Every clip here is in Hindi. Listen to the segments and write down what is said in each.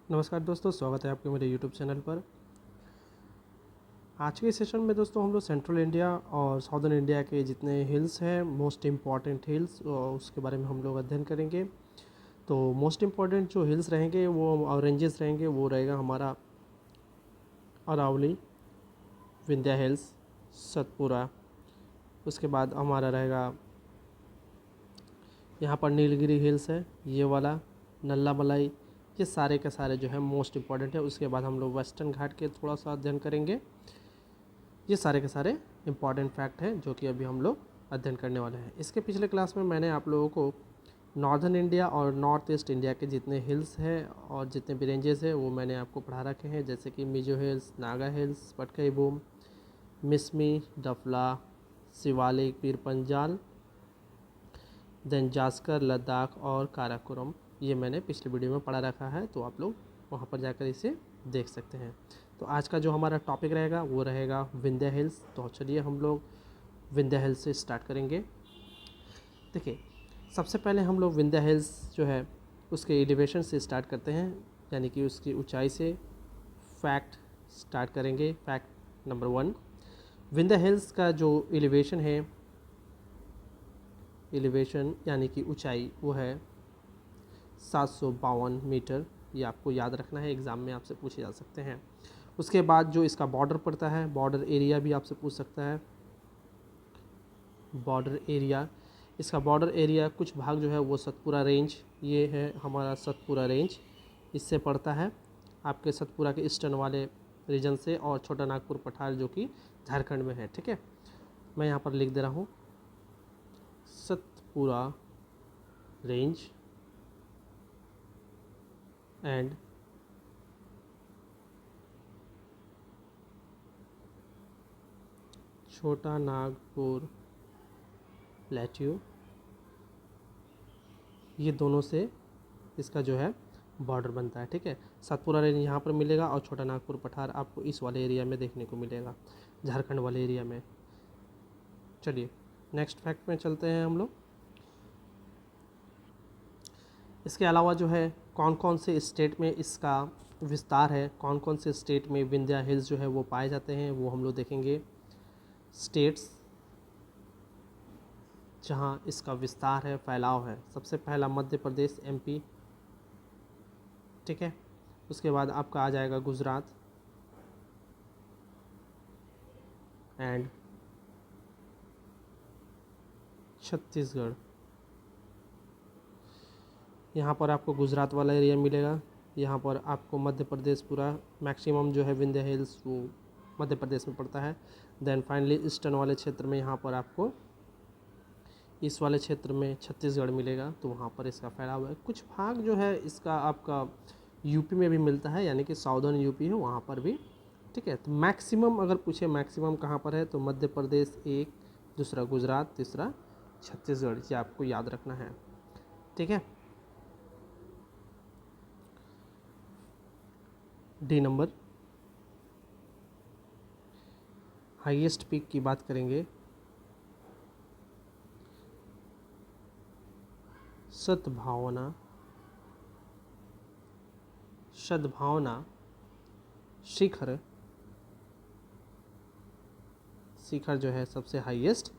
नमस्कार दोस्तों, स्वागत है आपके मेरे यूट्यूब चैनल पर। आज के सेशन में दोस्तों हम लोग सेंट्रल इंडिया और साउदर्न इंडिया के जितने हिल्स हैं, मोस्ट इम्पॉर्टेंट हिल्स, उसके बारे में हम लोग अध्ययन करेंगे। तो मोस्ट इम्पॉर्टेंट जो हिल्स रहेंगे वो और रेंजेस रहेंगे वो रहेगा हमारा अरावली, विंध्या हिल्स, सतपुरा। उसके बाद हमारा रहेगा यहाँ पर नीलगिरी हिल्स है, ये वाला नल्ला मलाई। ये सारे के सारे जो है मोस्ट इम्पॉर्टेंट है। उसके बाद हम लोग वेस्टर्न घाट के थोड़ा सा अध्ययन करेंगे। ये सारे के सारे इम्पॉर्टेंट फैक्ट हैं जो कि अभी हम लोग अध्ययन करने वाले हैं। इसके पिछले क्लास में मैंने आप लोगों को नॉर्दर्न इंडिया और नॉर्थ ईस्ट इंडिया के जितने हिल्स हैं और जितने भी रेंजेस हैं वो मैंने आपको पढ़ा रखे हैं, जैसे कि Mizo hills, Naga hills, Patkai boom, Mishmi, डफला, शिवालिक, पीर पंजाल, देन जास्कर, लद्दाख और काराकोरम। ये मैंने पिछले वीडियो में पढ़ा रखा है, तो आप लोग वहाँ पर जाकर इसे देख सकते हैं। तो आज का जो हमारा टॉपिक रहेगा वो रहेगा विंध्या हिल्स। तो चलिए हम लोग विंध्या हिल्स से स्टार्ट करेंगे। देखिए, सबसे पहले हम लोग विंध्या हिल्स जो है उसके एलिवेशन से स्टार्ट करते हैं, यानी कि उसकी ऊंचाई से फैक्ट स्टार्ट करेंगे। फैक्ट नंबर 1, विंध्या हिल्स का जो एलिवेशन है, एलिवेशन यानी कि ऊंचाई, वो है 752 मीटर। ये आपको याद रखना है, एग्ज़ाम में आपसे पूछे जा सकते हैं। उसके बाद जो इसका बॉर्डर पड़ता है, बॉर्डर एरिया भी आपसे पूछ सकता है। बॉर्डर एरिया, इसका बॉर्डर एरिया कुछ भाग जो है वो सतपुरा रेंज, ये है हमारा सतपुरा रेंज, इससे पड़ता है आपके सतपुरा के ईस्टर्न वाले रीजन से, और छोटा नागपुर पठार जो कि झारखंड में है। ठीक है, मैं यहाँ पर लिख दे रहा हूँ सतपुरा रेंज एंड छोटा नागपुर प्लेट्यू, ये दोनों से इसका जो है बॉर्डर बनता है। ठीक है, सतपुरा रेंज यहाँ पर मिलेगा और छोटा नागपुर पठार आपको इस वाले एरिया में देखने को मिलेगा, झारखंड वाले एरिया में। चलिए नेक्स्ट फैक्ट में चलते हैं हम लोग। इसके अलावा जो है कौन कौन से स्टेट में इसका विस्तार है, कौन कौन से स्टेट में विंध्या हिल्स जो है वो पाए जाते हैं, वो हम लोग देखेंगे। स्टेट्स जहाँ इसका विस्तार है, फैलाव है, सबसे पहला मध्य प्रदेश, एमपी। ठीक है, उसके बाद आपका आ जाएगा गुजरात एंड छत्तीसगढ़। यहाँ पर आपको गुजरात वाला एरिया मिलेगा, यहाँ पर आपको मध्य प्रदेश पूरा, मैक्सिमम जो है विंध्या हिल्स वो मध्य प्रदेश में पड़ता है। देन फाइनली ईस्टर्न वाले क्षेत्र में यहाँ पर आपको इस वाले क्षेत्र में छत्तीसगढ़ मिलेगा, तो वहाँ पर इसका फैलाव है। कुछ भाग जो है इसका आपका यूपी में भी मिलता है, यानी कि साउदर्न यूपी है वहाँ पर भी। ठीक है, तो मैक्सिमम अगर पूछे मैक्सिमम कहाँ पर है, तो मध्य प्रदेश एक, दूसरा गुजरात, तीसरा छत्तीसगढ़, ये आपको याद रखना है। ठीक है, डी नंबर, हाईएस्ट पीक की बात करेंगे। सद्भावना, सद्भावना शिखर, शिखर जो है सबसे हाईएस्ट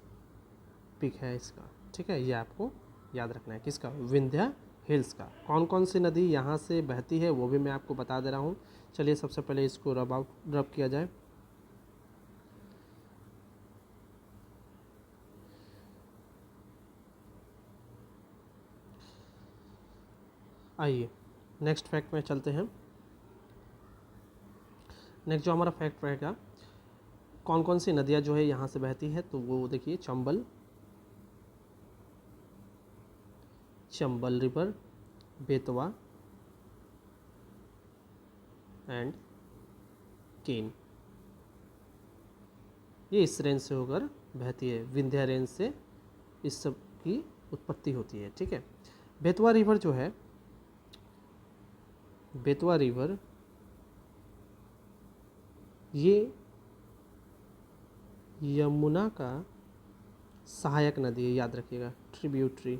पीक है इसका। ठीक है, ये आपको याद रखना है, किसका, विंध्या हिल्स का। कौन कौन सी नदी यहाँ से बहती है वो भी मैं आपको बता दे रहा हूँ। चलिए सबसे पहले इसको रब किया जाए। आइए नेक्स्ट फैक्ट में चलते हैं। नेक्स्ट जो हमारा फैक्ट रहेगा, कौन कौन सी नदियाँ जो है यहाँ से बहती है, तो वो देखिए, चंबल, चंबल रिवर, बेतवा एंड केन, ये इस रेंज से होकर बहती है। विंध्या रेंज से इस सब की उत्पत्ति होती है। ठीक है, बेतवा रिवर जो है, बेतवा रिवर ये यमुना का सहायक नदी है, याद रखिएगा। ट्रिब्यूटरी,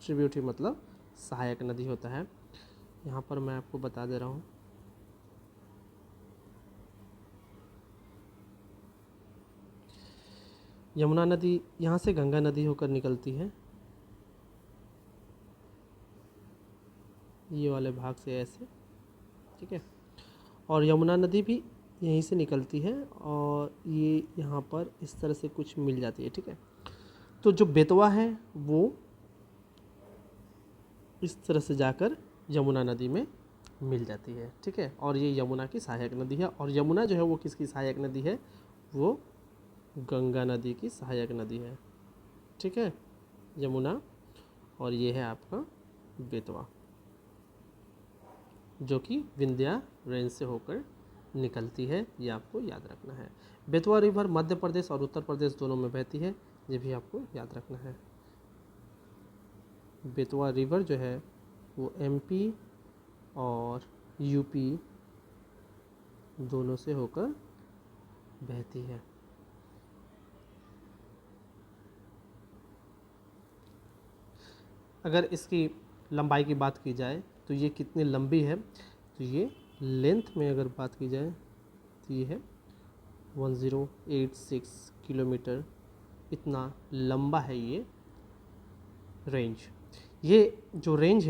ट्रिब्यूटरी मतलब सहायक नदी होता है। यहाँ पर मैं आपको बता दे रहा हूँ, यमुना नदी यहाँ से गंगा नदी होकर निकलती है, ये वाले भाग से ऐसे, ठीक है। और यमुना नदी भी यहीं से निकलती है और ये यहाँ पर इस तरह से कुछ मिल जाती है, ठीक है। तो जो बेतवा है वो इस तरह से जाकर यमुना नदी में मिल जाती है, ठीक है। और ये यमुना की सहायक नदी है, और यमुना जो है वो किसकी सहायक नदी है, वो गंगा नदी की सहायक नदी है, ठीक है, यमुना। और ये है आपका बेतवा, जो कि विंध्या रेंज से होकर निकलती है, ये आपको याद रखना है। बेतवा रिवर मध्य प्रदेश और उत्तर प्रदेश दोनों में बहती है, ये भी आपको याद रखना है। बेतवा रिवर जो है वो एमपी और यूपी दोनों से होकर बहती है। अगर इसकी लंबाई की बात की जाए तो ये कितनी लंबी है, तो ये लेंथ में अगर बात की जाए तो ये है 1086 किलोमीटर, इतना लंबा है ये रेंज। ये जो रेंज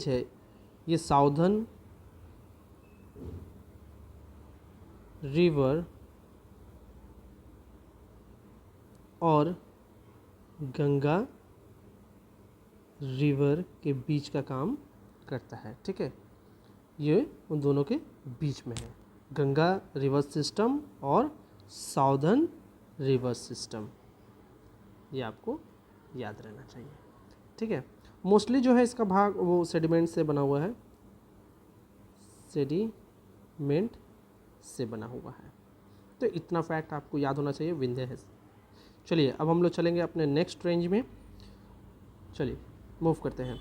है, ये साउदर्न रिवर और गंगा रिवर के बीच का काम करता है, ठीक है। ये उन दोनों के बीच में है, गंगा रिवर सिस्टम और साउदर्न रिवर सिस्टम, ये आपको याद रहना चाहिए, ठीक है। मोस्टली जो है इसका भाग वो सेडिमेंट से बना हुआ है, सेडिमेंट से बना हुआ है, तो इतना फैक्ट आपको याद होना चाहिए विंध्य है। चलिए अब हम लोग चलेंगे अपने नेक्स्ट रेंज में, चलिए मूव करते हैं।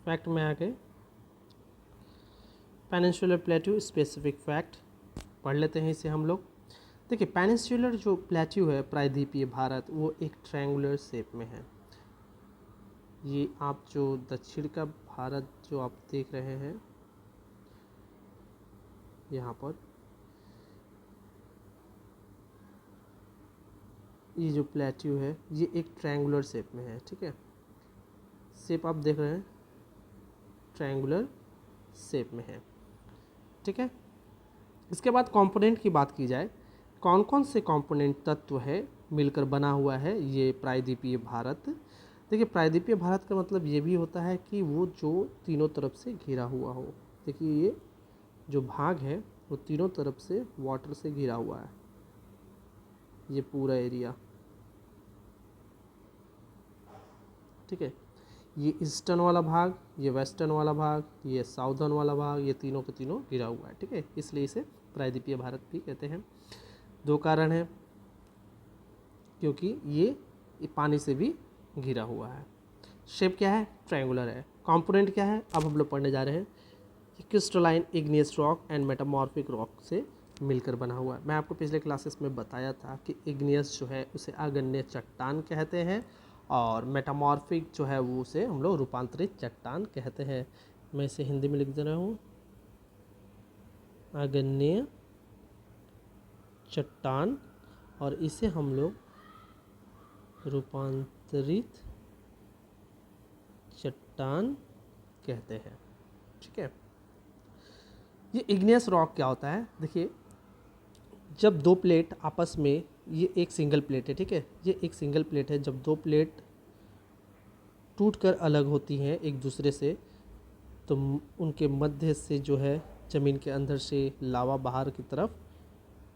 फैक्ट में आ गए, पेनिनसुलर प्लेट्यू स्पेसिफिक फैक्ट पढ़ लेते हैं इसे हम लोग। देखिए पेनिनसुलर जो प्लेट्यू है, प्रायद्वीपीय भारत, वो एक ट्रायंगुलर शेप में है। ये आप जो दक्षिण का भारत जो आप देख रहे हैं यहाँ पर, ये जो प्लेट्यू है ये एक ट्रायंगुलर शेप में है, ठीक है। शेप आप देख रहे हैं ट्रायंगुलर शेप में है, ठीक है। इसके बाद कंपोनेंट की बात की जाए, कौन कौन से कंपोनेंट तत्व है मिलकर बना हुआ है ये प्रायद्वीपीय भारत। देखिए प्रायद्वीपीय भारत का मतलब ये भी होता है कि वो जो तीनों तरफ से घिरा हुआ हो। देखिए ये जो भाग है वो तीनों तरफ से वाटर से घिरा हुआ है, ये पूरा एरिया, ठीक है। ये ईस्टर्न वाला भाग, ये वेस्टर्न वाला भाग, ये साउदर्न वाला भाग, ये तीनों के तीनों घिरा हुआ है, ठीक है। इसलिए इसे प्रायद्वीपीय भारत भी कहते हैं। दो कारण हैं, क्योंकि ये पानी से भी घिरा हुआ है। शेप क्या है, ट्रायंगुलर है। कंपोनेंट क्या है, अब हम लोग पढ़ने जा रहे हैं। Crystalline igneous rock and metamorphic rock से मिलकर बना हुआ है। मैं आपको पिछले क्लासेस में बताया था कि इग्नियस जो है उसे आग्नेय चट्टान कहते हैं, और मेटामॉर्फिक जो है वो उसे हम लोग रूपांतरित चट्टान कहते हैं। मैं इसे हिंदी में लिख दे रहा हूँ, आग्नेय चट्टान, और इसे हम लोग रूपांतरित चट्टान कहते हैं, ठीक है। ये इग्नियस रॉक क्या होता है, देखिए जब दो प्लेट आपस में, ये एक सिंगल प्लेट है, ठीक है, ये एक सिंगल प्लेट है, जब दो प्लेट टूटकर अलग होती हैं एक दूसरे से, तो उनके मध्य से जो है ज़मीन के अंदर से लावा बाहर की तरफ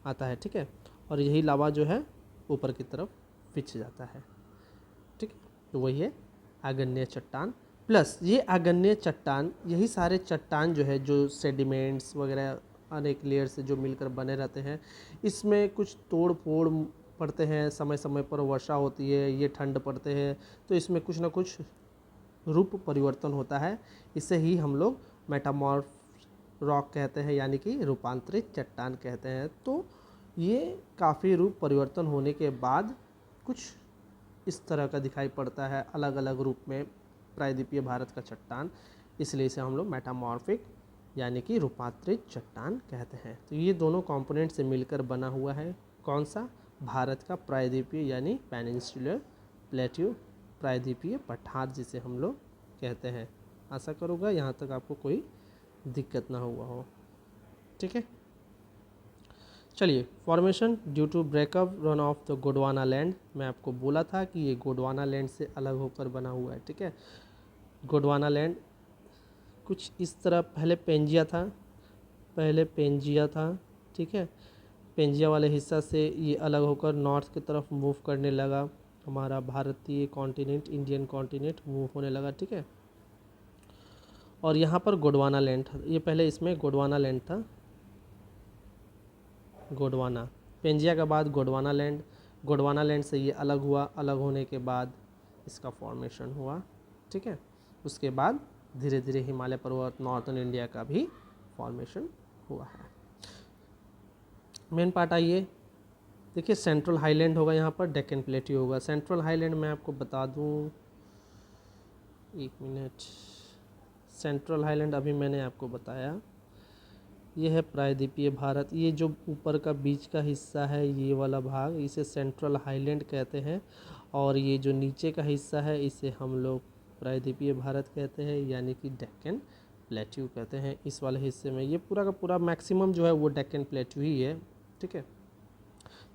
आता है, ठीक है, और यही लावा जो है ऊपर की तरफ खिंच जाता है, ठीक है। तो वही है आग्नेय चट्टान। प्लस ये आग्नेय चट्टान, यही सारे चट्टान जो है, जो सेडिमेंट्स वगैरह अनेक लेयर से जो मिलकर बने रहते हैं, इसमें कुछ तोड़ फोड़ पड़ते हैं, समय समय पर वर्षा होती है, ये ठंड पड़ते हैं, तो इसमें कुछ ना कुछ रूप परिवर्तन होता है। इसे ही हम लोग रॉक कहते हैं, यानी कि रूपांतरित चट्टान कहते हैं। तो ये काफ़ी रूप परिवर्तन होने के बाद कुछ इस तरह का दिखाई पड़ता है अलग अलग रूप में प्रायद्वीपीय भारत का चट्टान, इसलिए इसे हम लोग मेटामॉर्फिक यानी कि रूपांतरित चट्टान कहते हैं। तो ये दोनों कंपोनेंट से मिलकर बना हुआ है कौन सा, भारत का प्रायद्वीपीय यानी पेनिनसुलर प्लेट्यू, प्रायद्वीपीय पठार जिसे हम लोग कहते हैं। आशा करूँगा यहाँ तक आपको कोई दिक्कत ना हुआ हो, ठीक है। चलिए, formation due to breakup run of the Gondwana land, मैं आपको बोला था कि ये गोंडवाना लैंड से अलग होकर बना हुआ है, ठीक है। गोंडवाना लैंड कुछ इस तरह पहले पेंजिया था, ठीक है। पेंजिया वाले हिस्सा से ये अलग होकर नॉर्थ की तरफ मूव करने लगा, हमारा भारतीय कॉन्टिनेंट, इंडियन कॉन्टिनेंट मूव होने लगा, ठीक है। और यहाँ पर गोंडवाना लैंड था, ये पहले इसमें गोंडवाना लैंड था, गोंडवाना, पेंजिया के बाद गोंडवाना लैंड से ये अलग हुआ, अलग होने के बाद इसका फॉर्मेशन हुआ, ठीक है। उसके बाद धीरे धीरे हिमालय पर्वत, नॉर्थन इंडिया का भी फॉर्मेशन हुआ है। मेन पार्ट आइए, देखिए सेंट्रल हाईलैंड होगा, यहाँ पर डेक्कन प्लेट्यू होगा। सेंट्रल हाईलैंड मैं आपको बता दूँ, एक मिनट, सेंट्रल हाईलैंड अभी मैंने आपको बताया, ये है प्रायद्वीपीय भारत। ये जो ऊपर का बीच का हिस्सा है, ये वाला भाग, इसे सेंट्रल हाईलैंड कहते हैं। और ये जो नीचे का हिस्सा है, इसे हम लोग प्रायद्वीपीय भारत कहते हैं, यानी कि डेक्कन प्लेट्यू कहते हैं। इस वाले हिस्से में ये पूरा का पूरा मैक्सिमम जो है वो डेक्कन प्लेट्यू ही है, ठीक है।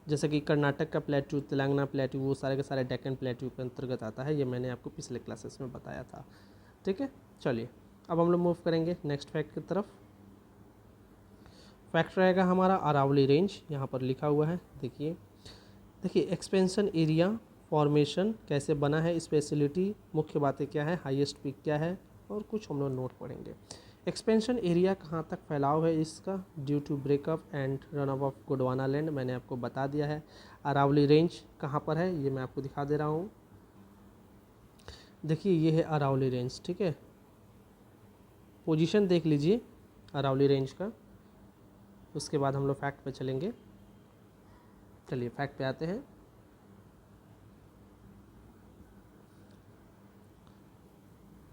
जैसे कि कर्नाटक का प्लेट्यू, तेलंगाना प्लेट्यू, वो सारे के सारे डेक्कन प्लेट्यू के अंतर्गत आता है। ये मैंने आपको पिछले क्लासेस में बताया था, ठीक है। चलिए, अब हम लोग मूव करेंगे नेक्स्ट फैक्ट की तरफ। फैक्ट रहेगा हमारा अरावली रेंज, यहाँ पर लिखा हुआ है, देखिए एक्सपेंशन एरिया फॉर्मेशन कैसे बना है, स्पेशलिटी, मुख्य बातें क्या है, हाईएस्ट पीक क्या है, और कुछ हम लोग नोट पढ़ेंगे। एक्सपेंशन एरिया कहाँ तक फैलाव है इसका, due to breakup and run of Gondwana land, मैंने आपको बता दिया है। अरावली रेंज कहाँ पर है, ये मैं आपको दिखा दे रहा हूँ। देखिए ये है अरावली रेंज, ठीक है। पोजीशन देख लीजिए अरावली रेंज का, उसके बाद हम लोग फैक्ट पे चलेंगे। चलिए फैक्ट पे आते हैं।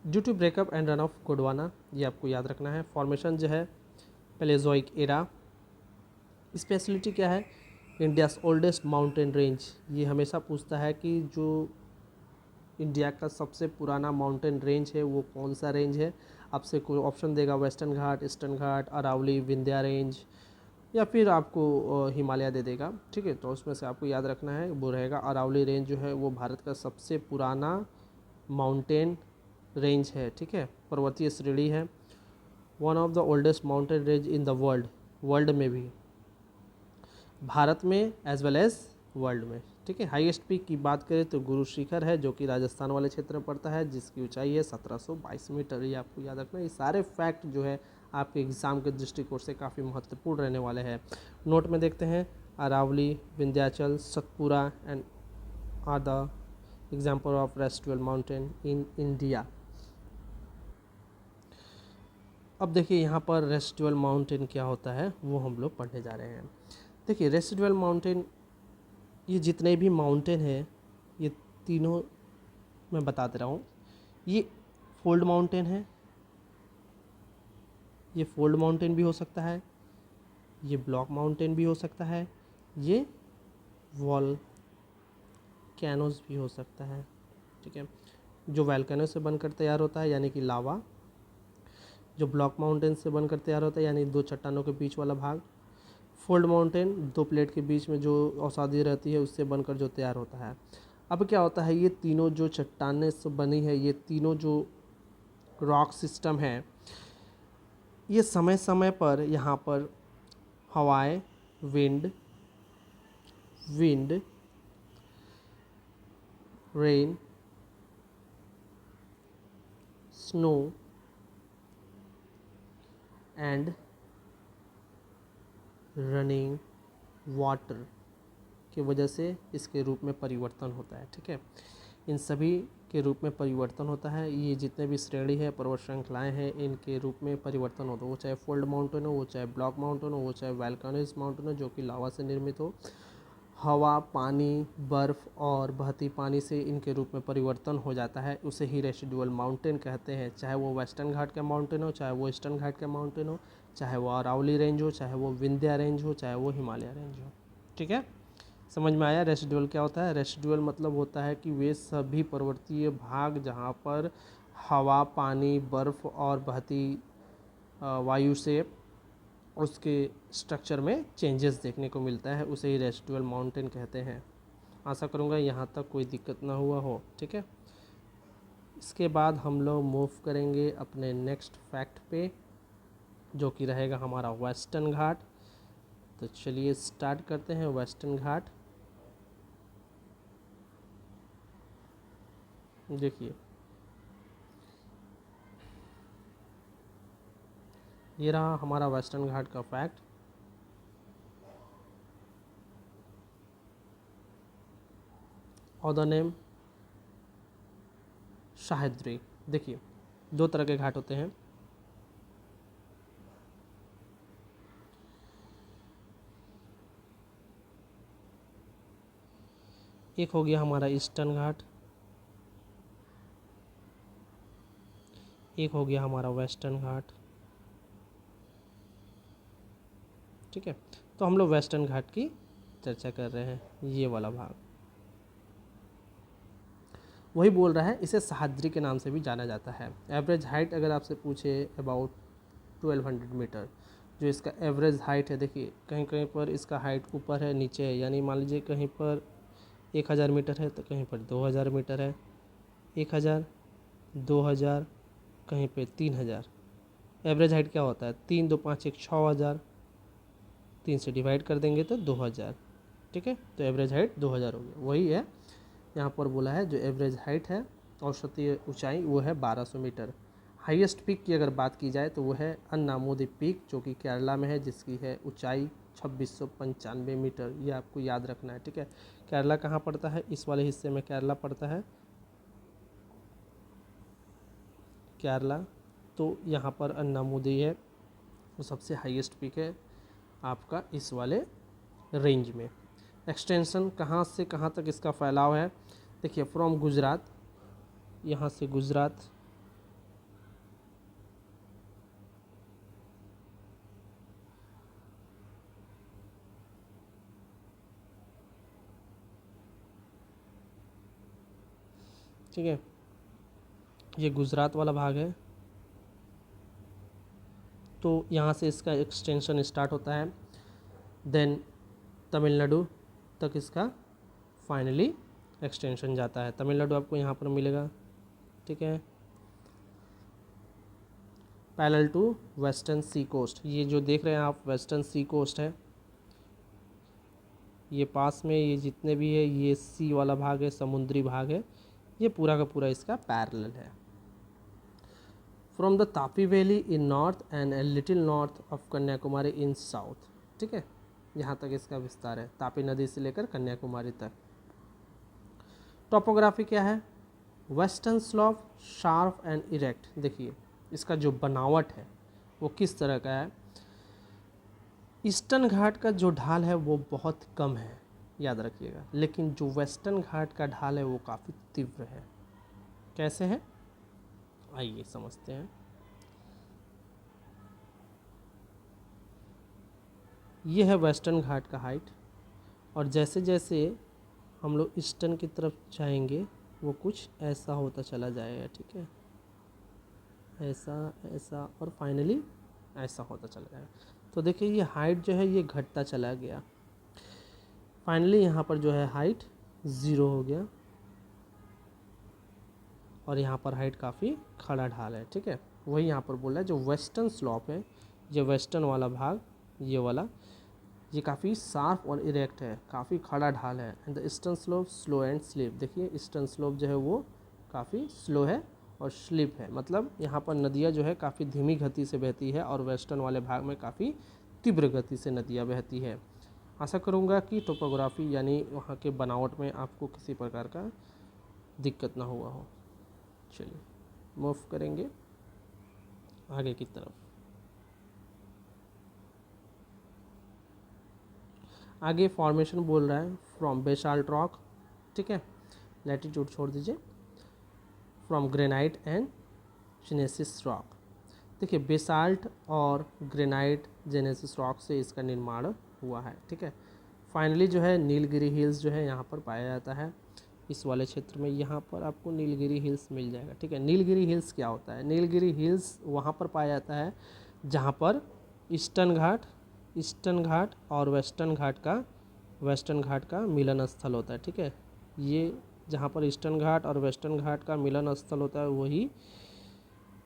Due to breakup and run of Gondwana, ये आपको याद रखना है। फॉर्मेशन जो है पैलेजोइक एरा। स्पेशलिटी क्या है, इंडियाज़ ओल्डेस्ट माउंटेन रेंज, ये हमेशा पूछता है कि जो इंडिया का सबसे पुराना माउंटेन रेंज है वो कौन सा रेंज है। आपसे कोई ऑप्शन देगा, वेस्टर्न घाट, ईस्टर्न घाट, अरावली, विंध्या रेंज, या फिर आपको हिमालय दे देगा, ठीक है। तो उसमें से आपको याद रखना है, वो रहेगा अरावली रेंज जो है वो भारत का सबसे पुराना माउंटेन रेंज है, ठीक है, पर्वतीय श्रेणी है। One of the oldest mountain range in the world, world में भी, भारत में एज वेल एज वर्ल्ड में, ठीक है। हाईएस्ट पीक की बात करें तो गुरु शिखर है, जो कि राजस्थान वाले क्षेत्र में पड़ता है, जिसकी ऊंचाई है 1722 मीटर। ये आपको याद रखना है। ये सारे फैक्ट जो है आपके एग्ज़ाम के दृष्टिकोण से काफ़ी महत्वपूर्ण रहने वाले हैं। नोट में देखते हैं, Aravalli, Vindhyachal, Satpura and are the example of residual mountain in India. अब देखिए यहाँ पर रेसिडुअल माउंटेन क्या होता है वो हम लोग पढ़ने जा रहे हैं। देखिए रेसिडुअल माउंटेन, ये जितने भी माउंटेन हैं ये तीनों मैं बता दे रहा हूँ। ये फोल्ड माउंटेन है, ये फोल्ड माउंटेन भी हो सकता है, ये ब्लॉक माउंटेन भी हो सकता है, ये वॉल कैनोस भी हो सकता है, ठीक है। जो वैल्केनो से बनकर तैयार होता है यानी कि लावा, जो ब्लॉक माउंटेन से बनकर तैयार होता है यानी दो चट्टानों के बीच वाला भाग। फोल्ड माउंटेन दो प्लेट के बीच में जो औसादी रहती है उससे बनकर जो तैयार होता है। अब क्या होता है, ये तीनों जो चट्टानें से बनी है, ये तीनों जो रॉक सिस्टम है, ये समय समय पर यहाँ पर हवाएं, wind, rain, snow and running water की वजह से इसके रूप में परिवर्तन होता है, ठीक है। इन सभी के रूप में परिवर्तन होता है। ये जितने भी श्रेणी है, पर्वत श्रृंखलाएँ हैं, इनके रूप में परिवर्तन होता है। वो चाहे फोल्ड माउंटेन हो, वो चाहे ब्लॉक माउंटेन हो, वो चाहे वोल्केनोज माउंटेन हो जो कि लावा से निर्मित हो। हवा, पानी, बर्फ़ और बहती पानी से इनके रूप में परिवर्तन हो जाता है, उसे ही रेसिडुअल माउंटेन कहते हैं। चाहे वो वेस्टर्न घाट का माउंटेन हो, चाहे वो ईस्टर्न घाट का माउंटेन हो, चाहे वो अरावली रेंज हो, चाहे वो विंध्या रेंज हो, चाहे वो हिमालय रेंज हो। ठीक है, समझ में आया रेसिडुअल क्या होता है? रेसिडुअल मतलब होता है कि वे सभी पर्वतीय भाग जहाँ पर हवा, पानी, बर्फ़ और बहती वायु से उसके स्ट्रक्चर में चेंजेस देखने को मिलता है, उसे ही रेसिडुअल माउंटेन कहते हैं। आशा करूँगा यहाँ तक कोई दिक्कत ना हुआ हो। ठीक है, इसके बाद हम लोग मूव करेंगे अपने नेक्स्ट फैक्ट पे, जो कि रहेगा हमारा वेस्टर्न घाट। तो चलिए स्टार्ट करते हैं वेस्टर्न घाट। देखिए, ये रहा हमारा वेस्टर्न घाट का फैक्ट। और द नेम सह्याद्री। देखिए, दो तरह के घाट होते हैं। एक हो गया हमारा ईस्टर्न घाट, एक हो गया हमारा वेस्टर्न घाट। ठीक है, तो हम लोग वेस्टर्न घाट की चर्चा कर रहे हैं, ये वाला भाग। वही बोल रहा है, इसे सह्याद्री के नाम से भी जाना जाता है। एवरेज हाइट अगर आपसे पूछे अबाउट 1200 मीटर, जो इसका एवरेज हाइट है। देखिए, कहीं कहीं पर इसका हाइट ऊपर है, नीचे है, यानी मान लीजिए कहीं पर 1000 मीटर है तो कहीं पर 2000 मीटर है। 1000, 2000, कहीं पे 3000। एवरेज हाइट क्या होता है? 3 2 5 1 6000, 3 से डिवाइड कर देंगे तो 2000। ठीक है, तो एवरेज हाइट 2000 हो गया। वही है यहाँ पर बोला है, जो एवरेज हाइट है, औसतीय ऊंचाई, वो है 1200 मीटर। हाईएस्ट पीक की अगर बात की जाए तो वो है अन्नामुदी पीक, जो कि केरला में है, जिसकी है ऊंचाई 2695 मीटर। ये आपको याद रखना है। ठीक है, केरला कहाँ पड़ता है? इस वाले हिस्से में केरला पड़ता है, केरला। तो यहाँ पर अन्नामुदी है, वो सबसे हाईएस्ट पीक है आपका इस वाले रेंज में। एक्सटेंशन कहाँ से कहाँ तक इसका फैलाव है? देखिए, फ्रॉम गुजरात, यहाँ से गुजरात, ठीक है, ये गुजरात वाला भाग है। तो यहाँ से इसका एक्सटेंशन स्टार्ट होता है, देन तमिलनाडु तक इसका फाइनली एक्सटेंशन जाता है। तमिलनाडु आपको यहाँ पर मिलेगा। ठीक है, parallel to western sea coast. ये जो देख रहे हैं आप वेस्टर्न सी कोस्ट है, ये पास में ये जितने भी है, ये सी वाला भाग है, समुद्री भाग है, ये पूरा का पूरा इसका पैरेलल है। From the Tapi valley in north and a little north of Kanyakumari in south. ठीक है, यहाँ तक इसका विस्तार है, तापी नदी से लेकर कन्याकुमारी तक। टोपोग्राफी क्या है? Western slope, sharp and erect. देखिए, इसका जो बनावट है वो किस तरह का है? ईस्टर्न घाट का जो ढाल है वो बहुत कम है, याद रखिएगा, लेकिन जो वेस्टर्न घाट का ढाल है वो काफ़ी तीव्र है। कैसे है, आइए समझते हैं। ये है वेस्टर्न घाट का हाइट, और जैसे जैसे हम लोग ईस्टर्न की तरफ जाएंगे वो कुछ ऐसा होता चला जाएगा। ठीक है, ऐसा ऐसा और फाइनली ऐसा होता चला जाएगा। तो देखिए, ये हाइट जो है ये घटता चला गया। फाइनली यहाँ पर जो है हाइट 0 हो गया, और यहाँ पर हाइट काफ़ी खड़ा ढाल है। ठीक है, वही यहाँ पर बोल रहा है, जो वेस्टर्न स्लॉप है, जो वेस्टर्न वाला भाग, ये वाला, ये काफ़ी शार्प और इरेक्ट है, काफ़ी खड़ा ढाल है। And the eastern slope slow and slip. देखिए, ईस्टर्न स्लोप जो है वो काफ़ी स्लो है और स्लिप है, मतलब यहाँ पर नदियाँ जो है काफ़ी धीमी गति से बहती है, और वेस्टर्न वाले भाग में काफ़ी तीव्र गति से नदियाँ बहती है। आशा करूँगा कि टोपोग्राफी यानी वहाँ के बनावट में आपको किसी प्रकार का दिक्कत ना हुआ हो। चलिए मूव करेंगे आगे की तरफ। आगे फॉर्मेशन बोल रहा है फ्रॉम बेसाल्ट रॉक, ठीक है, लैटिट्यूड छोड़ दीजिए, from granite and genesis rock. देखिए बेसाल्ट और ग्रेनाइट जेनेसिस रॉक से इसका निर्माण हुआ है, ठीक है। फाइनली जो है नीलगिरी हिल्स जो है यहाँ पर पाया जाता है, इस वाले क्षेत्र में यहाँ पर आपको नीलगिरी हिल्स मिल जाएगा, ठीक है। नीलगिरी हिल्स क्या होता है? नीलगिरी हिल्स वहाँ पर पाया जाता है जहाँ पर ईस्टर्न घाट और वेस्टर्न घाट का मिलन स्थल होता है, ठीक है। ये जहाँ पर ईस्टर्न घाट और वेस्टर्न घाट का मिलन स्थल होता है वही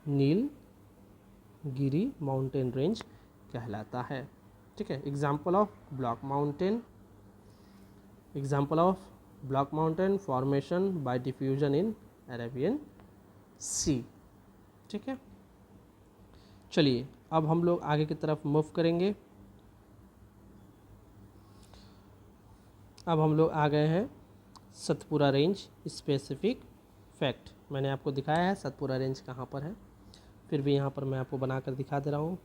नीलगिरी माउंटेन रेंज कहलाता है, ठीक है। Example of block mountain formation by diffusion in Arabian sea, ठीक है। चलिए अब हम लोग आगे की तरफ मूव करेंगे। अब हम लोग आ गए हैं सतपुरा रेंज स्पेसिफिक फैक्ट। मैंने आपको दिखाया है सतपुरा रेंज कहाँ पर है, फिर भी यहाँ पर मैं आपको बना कर दिखा दे रहा हूँ।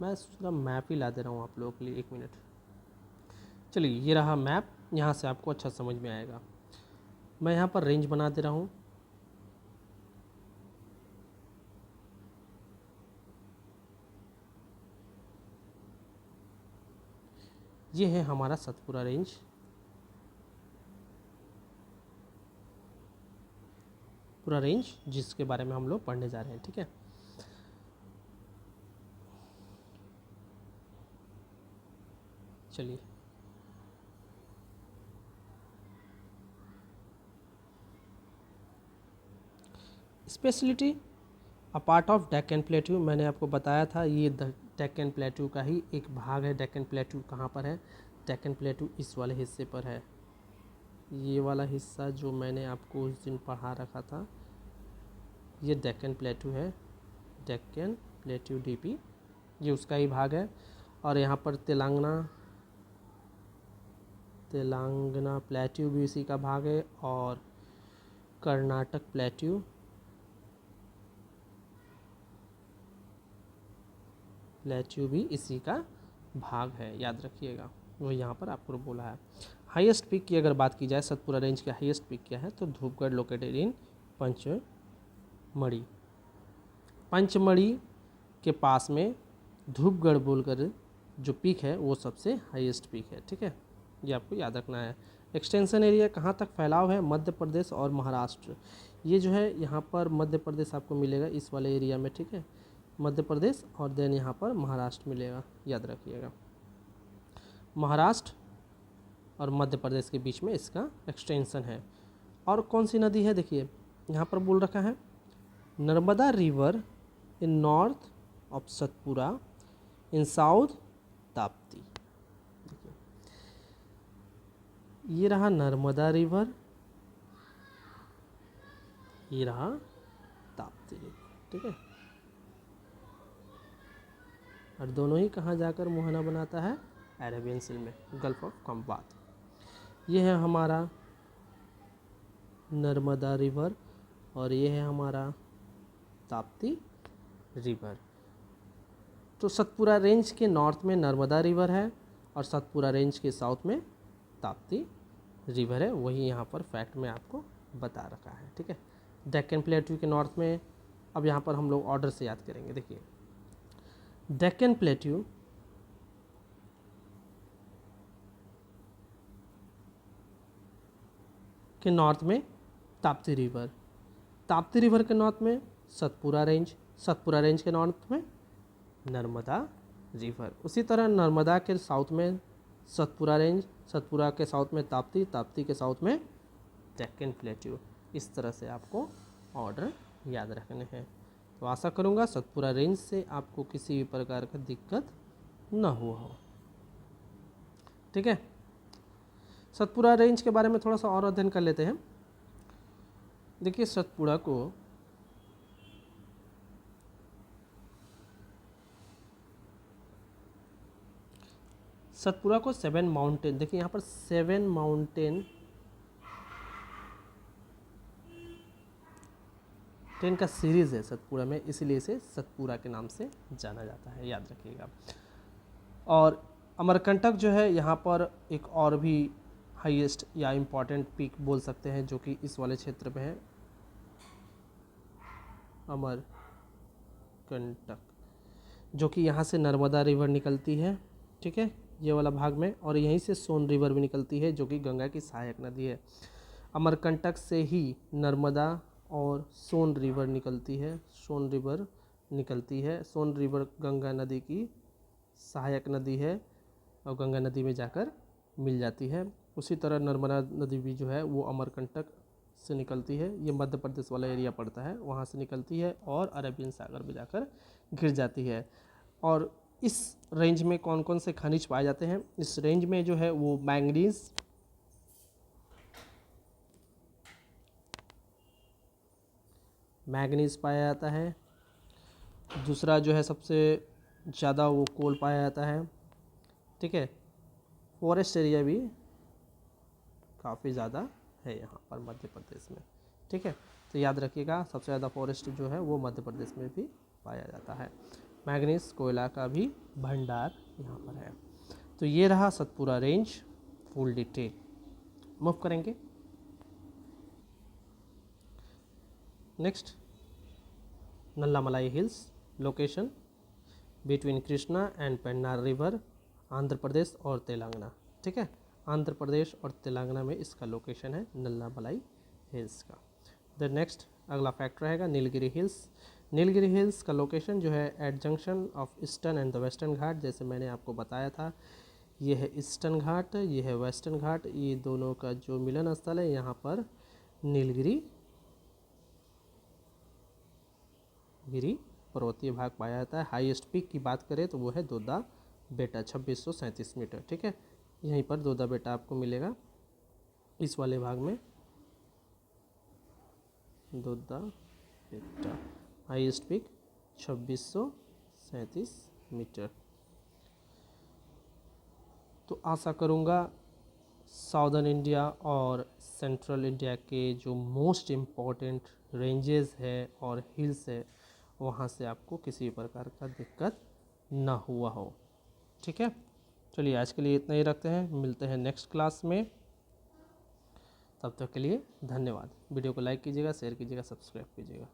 मैं पूरा मैप ही ला दे रहा हूँ आप लोगों के लिए, 1 मिनट। चलिए ये रहा मैप, यहाँ से आपको अच्छा समझ में आएगा। मैं यहाँ पर रेंज बना दे रहा हूँ। ये है हमारा सतपुरा रेंज। पूरा रेंज जिसके बारे में हम लोग पढ़ने जा रहे हैं, ठीक है। चलिए speciality a part of Deccan plateau, मैंने आपको बताया था ये डेक्कन प्लेट्यू का ही एक भाग है। डेक्कन प्लेट्यू कहाँ पर है? डेक्कन प्लेट्यू इस वाले हिस्से पर है। ये वाला हिस्सा जो मैंने आपको उस दिन पढ़ा रखा था, ये डेक्कन प्लेट्यू है, डेक्कन प्लेट्यू डीपी, ये उसका ही भाग है। और यहाँ पर तेलंगाना प्लेट्यू भी इसी का भाग है, और कर्नाटक प्लेट्यू भी इसी का भाग है, याद रखिएगा। वो यहाँ पर आपको बोला है। हाईएस्ट पीक की अगर बात की जाए, सतपुरा रेंज का हाईएस्ट पीक क्या है? तो धूपगढ़ लोकेटेड इन पंचमढ़ी के पास में धूपगढ़ बोलकर जो पीक है वो सबसे हाईएस्ट पीक है, ठीक है। ये आपको याद रखना है। एक्सटेंशन एरिया कहाँ तक फैलाव है? मध्य प्रदेश और महाराष्ट्र। ये जो है यहाँ पर मध्य प्रदेश आपको मिलेगा इस वाले एरिया में, ठीक है, मध्य प्रदेश, और देन यहाँ पर महाराष्ट्र मिलेगा, याद रखिएगा। महाराष्ट्र और मध्य प्रदेश के बीच में इसका एक्सटेंशन है। और कौन सी नदी है? देखिए यहाँ पर बोल रखा है Narmada river in north of Satpura, in south Tapti. देखिए ये रहा नर्मदा रिवर, ये रहा ताप्ती रिवर, ठीक है। और दोनों ही कहाँ जाकर मुहाना बनाता है? अरेबियन सी में, गल्फ ऑफ कम्बात। ये है हमारा नर्मदा रिवर और ये है हमारा ताप्ती रिवर। तो सतपुरा रेंज के नॉर्थ में नर्मदा रिवर है और सतपुरा रेंज के साउथ में ताप्ती रिवर है, वही यहाँ पर फैक्ट में आपको बता रखा है, ठीक है। डेक्कन प्लेट्यू के नॉर्थ में, अब यहाँ पर हम लोग ऑर्डर से याद करेंगे। देखिए डेक्कन प्लेट्यू के नॉर्थ में ताप्ती रिवर के नॉर्थ में सतपुरा रेंज के नॉर्थ में नर्मदा रिवर। उसी तरह नर्मदा के साउथ में सतपुरा के साउथ में ताप्ती के साउथ में डेक्कन प्लेट्यू। इस तरह से आपको ऑर्डर याद रखने हैं। तो आशा करूँगा सतपुरा रेंज से आपको किसी भी प्रकार का दिक्कत न हुआ हो, ठीक है। सतपुरा रेंज के बारे में थोड़ा सा और अध्ययन कर लेते हैं। देखिए सतपुरा को 7 माउंटेन, देखिए यहाँ पर 7 माउंटेन ट्रेन का सीरीज़ है सतपुड़ा में, इसीलिए इसे सतपुड़ा के नाम से जाना जाता है, याद रखिएगा। और अमरकंटक जो है यहाँ पर एक और भी हाईएस्ट या इम्पॉर्टेंट पीक बोल सकते हैं जो कि इस वाले क्षेत्र में है, अमरकंटक, जो कि यहाँ से नर्मदा रिवर निकलती है, ठीक है, ये वाला भाग में, और यहीं से सोन रिवर भी निकलती है जो कि गंगा की सहायक नदी है। अमरकंटक से ही नर्मदा और सोन रिवर निकलती है, सोन रिवर निकलती है। सोन रिवर गंगा नदी की सहायक नदी है और गंगा नदी में जाकर मिल जाती है। उसी तरह नर्मदा नदी भी जो है वो अमरकंटक से निकलती है, ये मध्य प्रदेश वाला एरिया पड़ता है, वहाँ से निकलती है और अरेबियन सागर में जाकर गिर जाती है। और इस रेंज में कौन कौन से खनिज पाए जाते हैं? इस रेंज में जो है वो मैंगनीज पाया जाता है। दूसरा जो है सबसे ज़्यादा वो कोल पाया जाता है, ठीक है। फॉरेस्ट एरिया भी काफ़ी ज़्यादा है यहाँ पर मध्य प्रदेश में, ठीक है। तो याद रखिएगा सबसे ज़्यादा फॉरेस्ट जो है वो मध्य प्रदेश में भी पाया जाता है। मैंगनीज कोयला का भी भंडार यहाँ पर है। तो ये रहा Satpura range full detail. Move करेंगे next, Nallamalai hills, location between Krishna and Pennar river, Andhra Pradesh और तेलंगाना, ठीक है। आंध्र प्रदेश और तेलंगाना में इसका लोकेशन है नल्लामलाई हिल्स का। द नेक्स्ट अगला फैक्ट रहेगा नीलगिरी हिल्स। नीलगिरी हिल्स का लोकेशन जो है at junction of eastern and the western ghat, जैसे मैंने आपको बताया था, ये है ईस्टर्न घाट, ये है वेस्टर्न घाट, ये दोनों का जो मिलन स्थल है यहाँ पर नीलगिरी पर्वतीय भाग पाया जाता है। हाईएस्ट पीक की बात करें तो वो है दोदा बेटा 2637 मीटर, ठीक है। यहीं पर दोदा बेटा आपको मिलेगा इस वाले भाग में, दोदा बेटा हाईएस्ट पीक 2637 मीटर। तो आशा करूँगा साउदर्न इंडिया और सेंट्रल इंडिया के जो मोस्ट इम्पॉर्टेंट रेंजेस है और हिल्स है वहाँ से आपको किसी प्रकार का दिक्कत ना हुआ हो, ठीक है। चलिए आज के लिए इतना ही रखते हैं, मिलते हैं नेक्स्ट क्लास में। तब तक के लिए धन्यवाद। वीडियो को लाइक कीजिएगा, शेयर कीजिएगा, सब्सक्राइब कीजिएगा।